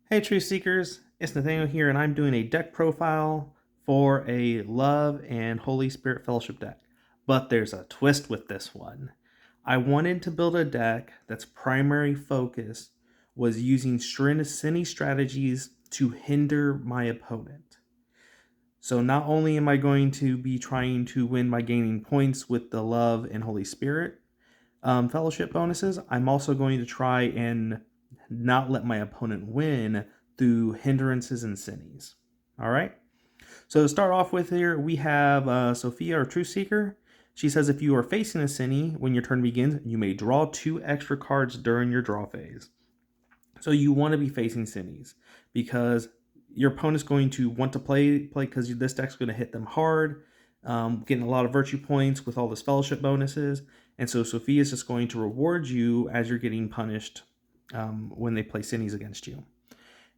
Hey Truth Seekers, it's Nathanael here, and I'm doing a deck profile for a Love and Holy Spirit Fellowship deck. But there's a twist with this one. I wanted to build a deck that's primary focus was using Sinnie strategies to hinder my opponent. So not only am I going to be trying to win by gaining points with the Love and Holy Spirit fellowship bonuses, I'm also going to try and not let my opponent win through hindrances and sinnies. All right. So to start off with here, we have Sophia, our Truth Seeker. She says if you are facing a Sinnie when your turn begins, you may draw 2 extra cards during your draw phase. So you want to be facing Sinnies because your opponent's going to want to play because this deck's going to hit them hard, getting a lot of virtue points with all this fellowship bonuses. And so Sophia is just going to reward you as you're getting punished when they play Sinnies against you.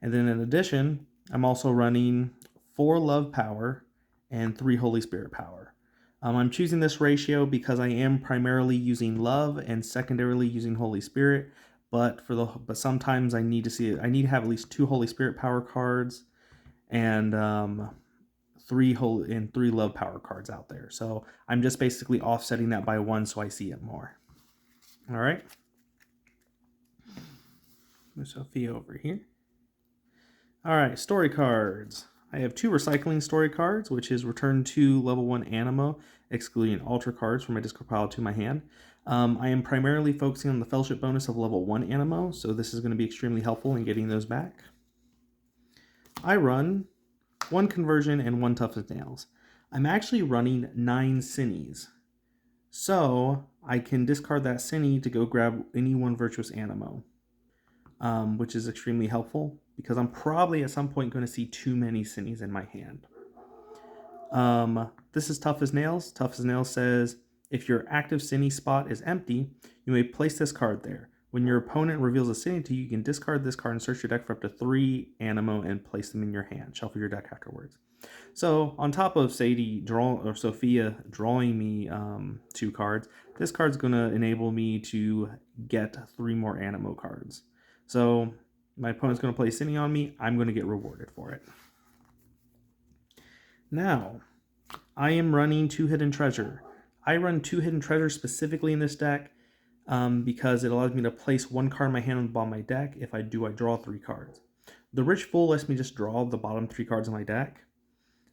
And then in addition, I'm also running 4 Love Power and 3 Holy Spirit Power. I'm choosing this ratio because I am primarily using Love and secondarily using Holy Spirit. But sometimes I need to have at least 2 Holy Spirit Power cards and 3 Love Power cards out there. So I'm just basically offsetting that by 1 so I see it more. All right. Move Sophia over here. All right, story cards. I have 2 recycling story cards, which is return 2 level 1 Animo, excluding altar cards from my discard pile to my hand. I am primarily focusing on the fellowship bonus of level 1 Animo, so this is going to be extremely helpful in getting those back. I run 1 conversion and 1 toughness nails. I'm actually running 9 Sinnies, so I can discard that Sinnie to go grab any 1 virtuous Animo, which is extremely helpful because I'm probably at some point going to see too many Sinnies in my hand. This is Tough as Nails. Tough as Nails says, if your active Sinnie spot is empty, you may place this card there. When your opponent reveals a Sinnie to you, you can discard this card and search your deck for up to 3 Animo and place them in your hand. Shuffle your deck afterwards. So on top of Sophia drawing me 2 cards, this card's going to enable me to get 3 more Animo cards. So my opponent's going to play Sinnie on me. I'm going to get rewarded for it. Now, I am running 2 Hidden Treasure. I run 2 Hidden Treasure specifically in this deck because it allows me to place 1 card in my hand on the bottom of my deck. If I do, I draw 3 cards. The Rich Fool lets me just draw the bottom 3 cards in my deck.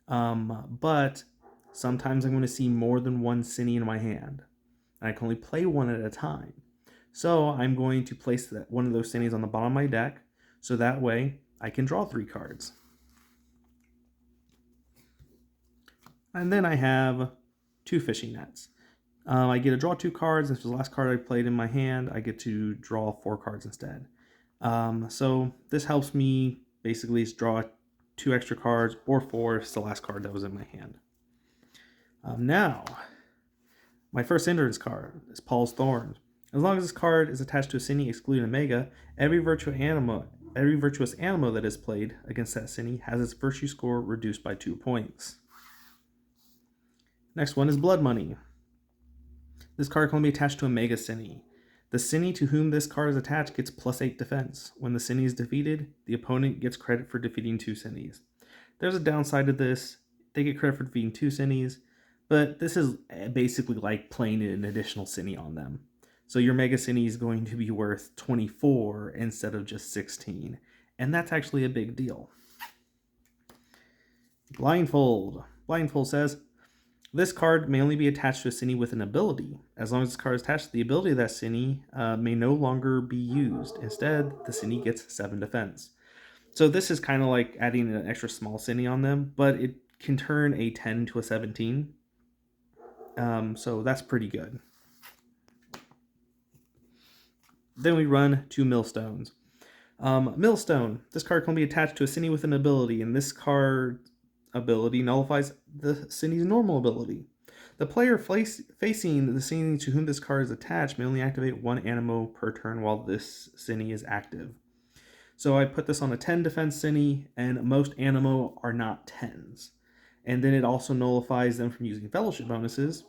But sometimes I'm going to see more than 1 Sinnie in my hand. And I can only play 1 at a time. So I'm going to place one of those Sinnies on the bottom of my deck, so that way I can draw 3 cards. And then I have 2 Fishing Nets. I get to draw 2 cards. This was the last card I played in my hand. I get to draw 4 cards instead. So this helps me basically draw 2 extra cards, or 4 if it's the last card that was in my hand. Now, my first Hindrance card is Paul's Thorns. As long as this card is attached to a Sinnie excluding Omega, every virtuous Animo that is played against that Sinnie has its virtue score reduced by 2 points. Next one is Blood Money. This card can only be attached to a Mega Sinnie. The Sinnie to whom this card is attached gets +8 defense. When the Sinnie is defeated, the opponent gets credit for defeating 2 Sinnies. There's a downside to this. They get credit for defeating 2 Sinnies, but this is basically like playing an additional Sinnie on them. So your Mega Sinnie is going to be worth 24 instead of just 16, and that's actually a big deal. Blindfold. Blindfold says, this card may only be attached to a Sinnie with an ability. As long as this card is attached, the ability of that Sinnie may no longer be used. Instead, the Sinnie gets 7 defense. So this is kind of like adding an extra small Sinnie on them, but it can turn a 10 to a 17. So that's pretty good. Then we run 2 Millstones. Millstone. This card can be attached to a Sinnie with an ability, and this card ability nullifies the Sinnie's normal ability. The player facing the Sinnie to whom this card is attached may only activate 1 Animo per turn while this Sinnie is active. So I put this on a 10 defense Sinnie, and most Animo are not 10s. And then it also nullifies them from using fellowship bonuses.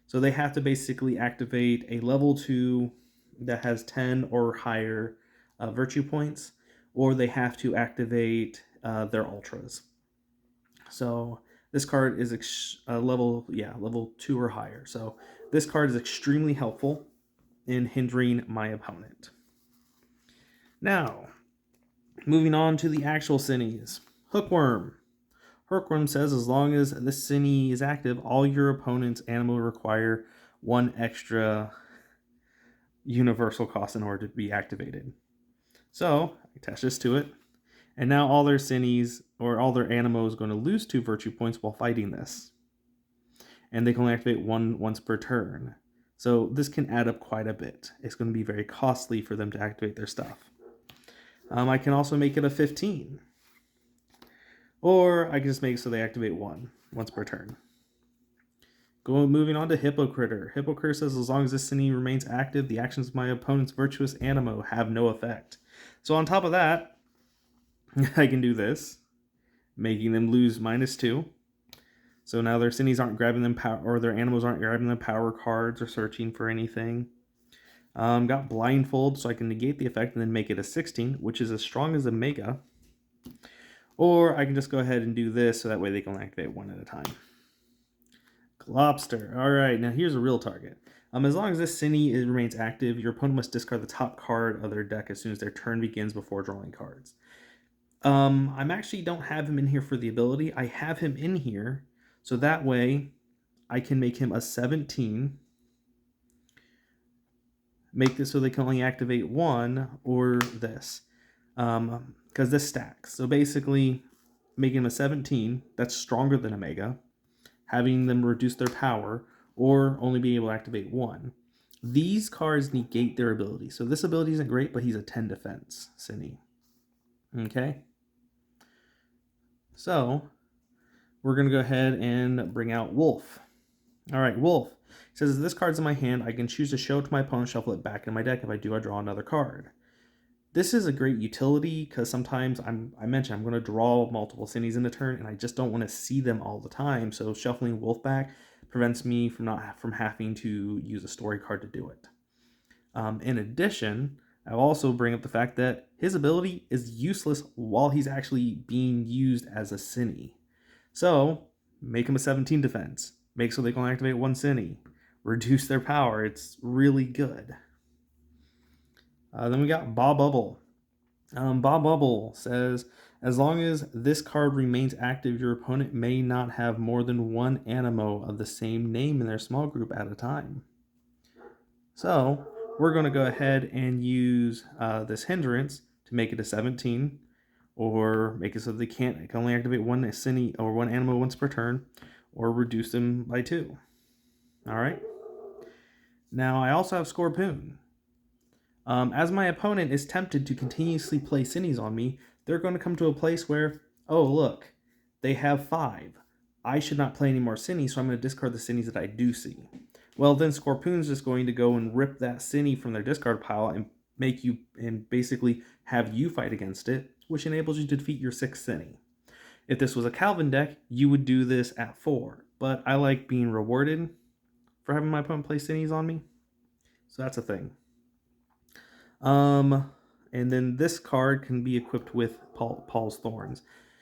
So they have to basically activate a level 2 that has 10 or higher virtue points, or they have to activate their ultras. So this card is level 2 or higher. So this card is extremely helpful in hindering my opponent. Now, moving on to the actual Sinnies. Hookworm. Hookworm says as long as this Sinnie is active, all your opponent's Animo require 1 extra universal cost in order to be activated. So I attach this to it, and now all their Sinnies or all their Animo is going to lose 2 virtue points while fighting this. And they can only activate 1 once per turn. So this can add up quite a bit. It's going to be very costly for them to activate their stuff. I can also make it a 15. Or I can just make it so they activate 1 once per turn. Moving on to Hippocritter. Hippocritter says as long as this Sinnie remains active, the actions of my opponent's virtuous Animo have no effect. So on top of that, I can do this, making them lose -2. So now their Sinnies aren't grabbing them or their Animos aren't grabbing them power cards or searching for anything. Got Blindfold, so I can negate the effect and then make it a 16, which is as strong as a Mega. Or I can just go ahead and do this, so that way they can activate 1 at a time. Globster. Alright, now here's a real target. As long as this Sinnie remains active, your opponent must discard the top card of their deck as soon as their turn begins before drawing cards. I actually don't have him in here for the ability. I have him in here, so that way I can make him a 17. Make this so they can only activate 1, or this. Because this stacks. So basically, making him a 17, that's stronger than a Mega. Having them reduce their power, or only being able to activate 1. These cards negate their ability. So this ability isn't great, but he's a 10 defense, Sinnie. Okay? So, we're going to go ahead and bring out Wolf. Alright, Wolf. It says, if this card's in my hand, I can choose to show it to my opponent, shuffle it back in my deck. If I do, I draw another card. This is a great utility because sometimes I mentioned I'm going to draw multiple Sinnies in a turn and I just don't want to see them all the time. So shuffling Wolf back prevents me from having to use a story card to do it. In addition, I'll also bring up the fact that his ability is useless while he's actually being used as a Sinnie. So make him a 17 defense. Make so they can activate 1 Sinnie. Reduce their power. It's really good. Then we got Bob Bubble. Bob Bubble says, as long as this card remains active, your opponent may not have more than 1 Animo of the same name in their small group at a time. So we're going to go ahead and use this Hindrance to make it a 17, or make it so they can only activate 1 Sinnie or 1 Animo once per turn, or reduce them by 2. All right. Now I also have Scorpoon. As my opponent is tempted to continuously play Sinnies on me, they're going to come to a place where, oh look, they have 5. I should not play any more Sinnies, so I'm going to discard the Sinnies that I do see. Well, then Scorpoon's just going to go and rip that Sinnie from their discard pile and basically have you fight against it, which enables you to defeat your 6th Sinnie. If this was a Calvin deck, you would do this at 4, but I like being rewarded for having my opponent play Sinnies on me, so that's a thing. And then this card can be equipped with Paul's Thorns.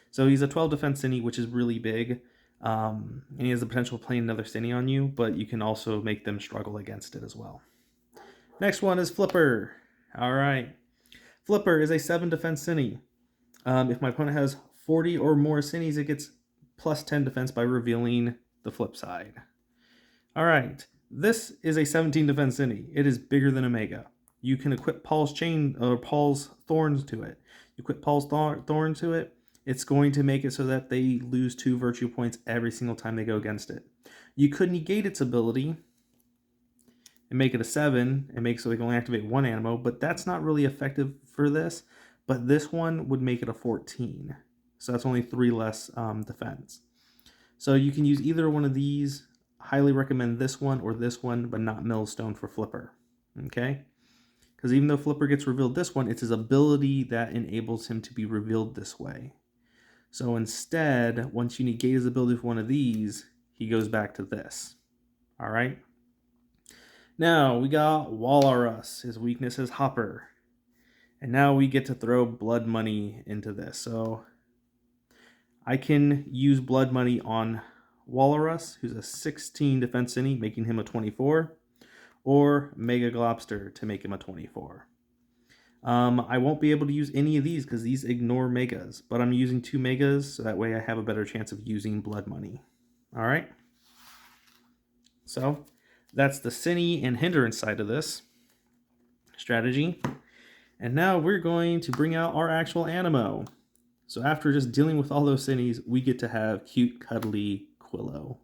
So he's a 12 defense Sinnie, which is really big. And he has the potential of playing another Sinnie on you, but you can also make them struggle against it as well. Next one is Flipper. Alright. Flipper is a 7 defense Sinnie. If my opponent has 40 or more Sinnies, it gets plus 10 defense by revealing the flip side. Alright. This is a 17 defense Sinnie. It is bigger than Omega. You can equip Paul's Thorns to it. You equip Paul's Thorn to it, it's going to make it so that they lose 2 virtue points every single time they go against it. You could negate its ability and make it a 7 and make it so they can only activate 1 Animo, but that's not really effective for this. But this one would make it a 14. So that's only 3 less defense. So you can use either one of these. Highly recommend this one or this one, but not Millstone for Flipper. Okay? Because even though Flipper gets revealed this one, it's his ability that enables him to be revealed this way. So instead, once you negate his ability for one of these, he goes back to this. Alright? Now, we got Walrus. His weakness is Hopper. And now we get to throw blood money into this. So I can use blood money on Walrus, who's a 16 defense Sinnie, making him a 24, or Mega Globster to make him a 24. I won't be able to use any of these because these ignore Megas, but I'm using 2 Megas, so that way I have a better chance of using blood money. All right. So that's the Sinnie and Hindrance side of this strategy. And now we're going to bring out our actual Animo. So after just dealing with all those Sinnies, we get to have cute, cuddly Quillo.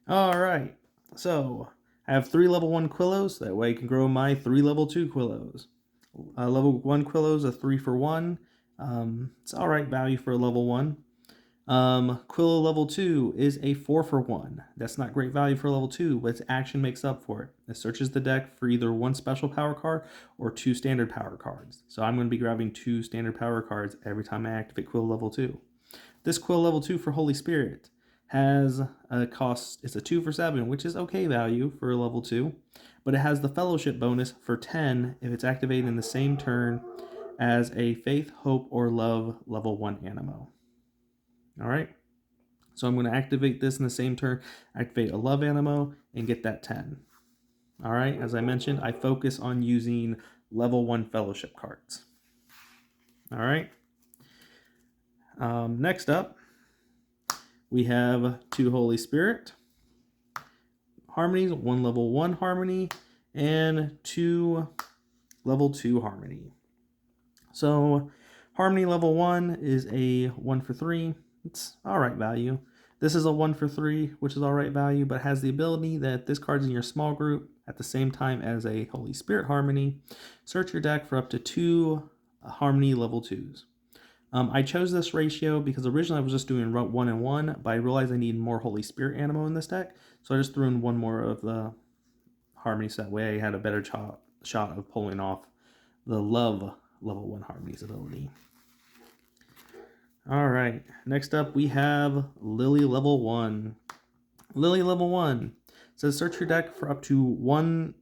All right. So I have 3 level 1 Quillos. That way I can grow my 3 level 2 Quillos. Level 1 Quillo's a 3 for 1. It's all right value for a level 1. Quillo level 2 is a 4 for 1. That's not great value for level 2, but its action makes up for it. It searches the deck for either 1 special power card or 2 standard power cards. So I'm going to be grabbing 2 standard power cards every time I activate Quillo level 2. This Quillo level 2 for Holy Spirit has a cost, it's a 2 for 7, which is okay value for a level 2, but it has the fellowship bonus for 10 if it's activated in the same turn as a Faith, Hope, or Love level 1 Animo. All right, so I'm going to activate this in the same turn, activate a Love Animo, and get that 10. All right, as I mentioned, I focus on using level 1 fellowship cards. All right, next up, we have 2 Holy Spirit Harmonies, 1 level 1 Harmony, and 2 level 2 Harmony. So Harmony level 1 is a 1 for 3. It's alright value. This is a 1 for 3, which is alright value, but has the ability that this card's in your small group at the same time as a Holy Spirit Harmony. Search your deck for up to 2 Harmony level 2s. I chose this ratio because originally I was just doing 1 and 1, but I realized I need more Holy Spirit Animo in this deck, so I just threw in 1 more of the Harmonies, so that way I had a better shot of pulling off the Love level 1 Harmonies ability. Alright, next up we have Lily level 1. Lily level 1 says search your deck for up to 1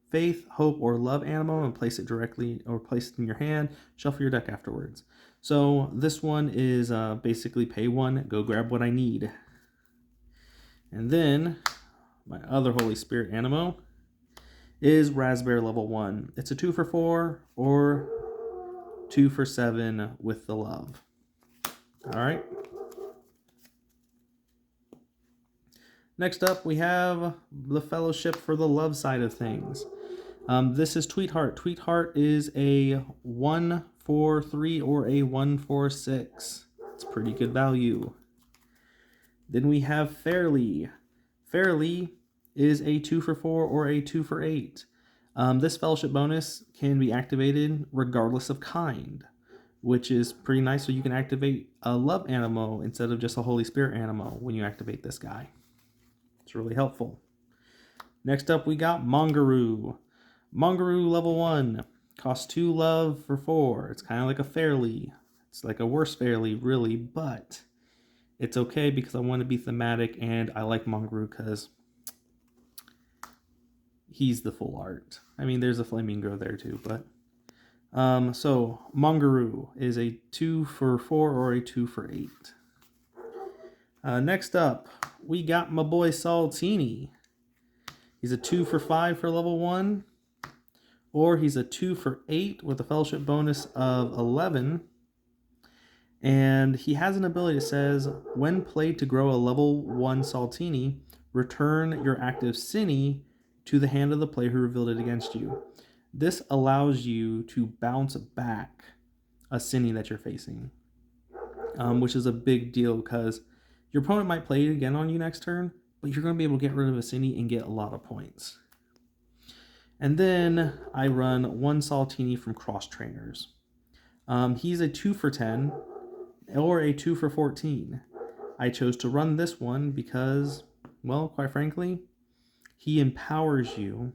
Faith, Hope, or Love Animo and place it directly, or place it in your hand, shuffle your deck afterwards. So this one is basically pay 1, go grab what I need. And then my other Holy Spirit Animo is Raspberry level 1. It's a 2 for 4 or 2 for 7 with the Love. Alright. Next up, we have the Fellowship for the Love side of things. This is Tweetheart. Tweetheart is a 1 for 3 or a 1 for 6. It's pretty good value. Then we have Fairly. Fairly is a 2 for 4 or a 2 for 8. This Fellowship bonus can be activated regardless of kind, which is pretty nice. So you can activate a Love Animo instead of just a Holy Spirit Animo when you activate this guy. It's really helpful. Next up, we got Mongaroo. Mongaroo level 1. Costs 2 love for 4. It's kind of like a Fairly. It's like a worse Fairly, really, but it's okay because I want to be thematic, and I like Mongaroo because he's the full art. I mean, there's a Flamingo there too, but so Mongaroo is a 2 for 4 or a 2 for 8. Next up, we got my boy Saltini. He's a 2 for 5 for level 1, or he's a 2 for 8 with a Fellowship bonus of 11. And he has an ability that says, when played to grow a level 1 Saltini, return your active Sinnie to the hand of the player who revealed it against you. This allows you to bounce back a Sinnie that you're facing, which is a big deal because your opponent might play it again on you next turn, but you're going to be able to get rid of a Sinnie and get a lot of points. And then I run 1 Saltini from Cross Trainers. He's a 2 for 10 or a 2 for 14. I chose to run this one because, well, quite frankly, he empowers you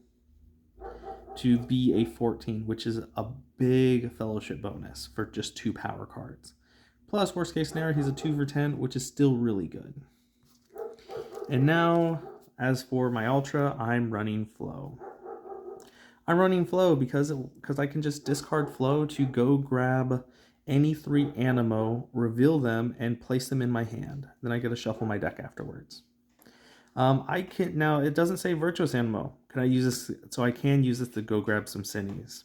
to be a 14, which is a big Fellowship bonus for just 2 power cards. Plus, worst case scenario, he's a 2 for 10, which is still really good. And now, as for my Ultra, I'm running Flow. I'm running flow because I can just discard flow to go grab any 3 Animo, reveal them, and place them in my hand. Then I get to shuffle my deck afterwards. I can now. It doesn't say Virtuous Animo. Can I use this? So I can use this to go grab some Sinnies.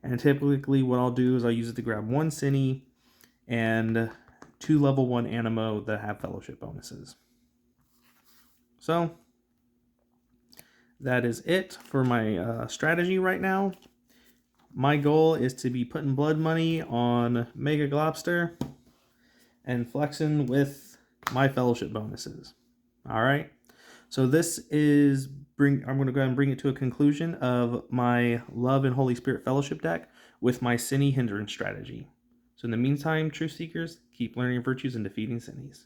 And typically, what I'll do is I'll use it to grab 1 Sinnie and 2 level 1 Animo that have fellowship bonuses. So that is it for my strategy right now. My goal is to be putting blood money on Mega Globster and flexing with my fellowship bonuses. All right. So this is I'm going to go ahead and bring it to a conclusion of my Love and Holy Spirit Fellowship deck with my Sinnie Hinderance strategy. So in the meantime, Truth Seekers, keep learning virtues and defeating Sinnies.